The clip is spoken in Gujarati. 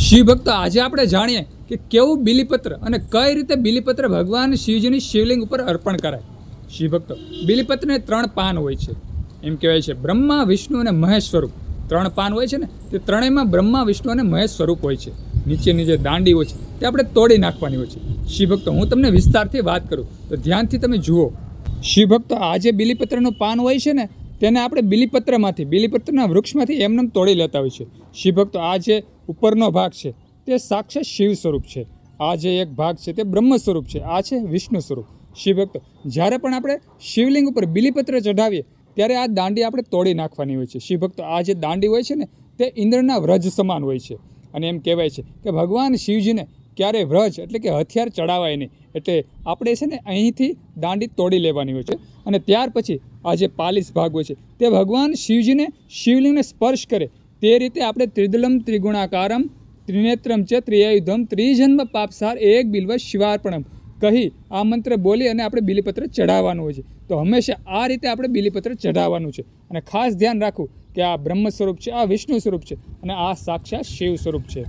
શિવ ભક્તો આજે આપણે જાણીએ કે કેવું બિલીપત્ર અને કઈ રીતે બિલીપત્ર ભગવાન શિવજીની શિવલિંગ ઉપર અર્પણ કરાય. શિવ ભક્તો બિલીપત્રને 3 પાન હોય છે. એમ કહેવાય છે બ્રહ્મા, વિષ્ણુ અને મહેશ સ્વરૂપ 3 પાન હોય છે ને, તે ત્રણેયમાં બ્રહ્મા, વિષ્ણુ અને મહેશ સ્વરૂપ હોય છે. નીચેની જે દાંડી હોય છે તે આપણે તોડી નાખવાની હોય છે. શિવ ભક્તો હું તમને વિસ્તારથી વાત કરું તો ધ્યાનથી તમે જુઓ. શિવ ભક્તો આ જે બિલીપત્રનું પાન હોય છે ને, તેને આપણે બિલીપત્રના વૃક્ષમાંથી એમને તોડી લેતા હોય છે. શિવ ભક્તો આ જે ઉપરનો ભાગ છે તે સાક્ષાત શિવ સ્વરૂપ છે. આ જે એક ભાગ છે તે બ્રહ્મ સ્વરૂપ છે. આ છે વિષ્ણુ સ્વરૂપ. શિવ ભક્તો જ્યારે પણ આપણે શિવલિંગ ઉપર બિલીપત્ર ચઢાવીએ ત્યારે આ દાંડી આપણે તોડી નાખવાની હોય છે. શિવ ભક્તો આ જે દાંડી હોય છે ને તે ઇન્દ્રના વ્રજ સમાન હોય છે. અને એમ કહેવાય છે કે ભગવાન શિવજીને ક્યારે વ્રજ એટલે કે હથિયાર ચડાવાય નહીં, એટલે આપણે છે ને અહીંથી દાંડી તોડી લેવાની હોય છે. અને ત્યાર પછી આ જે પાલિશ ભાગ હોય છે તે ભગવાન શિવજીને શિવલિંગને સ્પર્શ કરે તે રીતે આપણે ત્રિદલમ ત્રિગુણાકારમ ત્રિનેત્રમ ચ ત્રિયાયુધમ ત્રિજન્મ પાપસાર એક બિલ્વ શિવાર્પણમ કહી આ મંત્ર બોલી અને આપણે બિલીપત્ર ચઢાવવાનું હોય છે. તો હંમેશા આ રીતે આપણે બિલીપત્ર ચઢાવવાનું છે. અને ખાસ ધ્યાન રાખવું કે આ બ્રહ્મ સ્વરૂપ છે, આ વિષ્ણુ સ્વરૂપ છે અને આ સાક્ષાત શિવ સ્વરૂપ છે.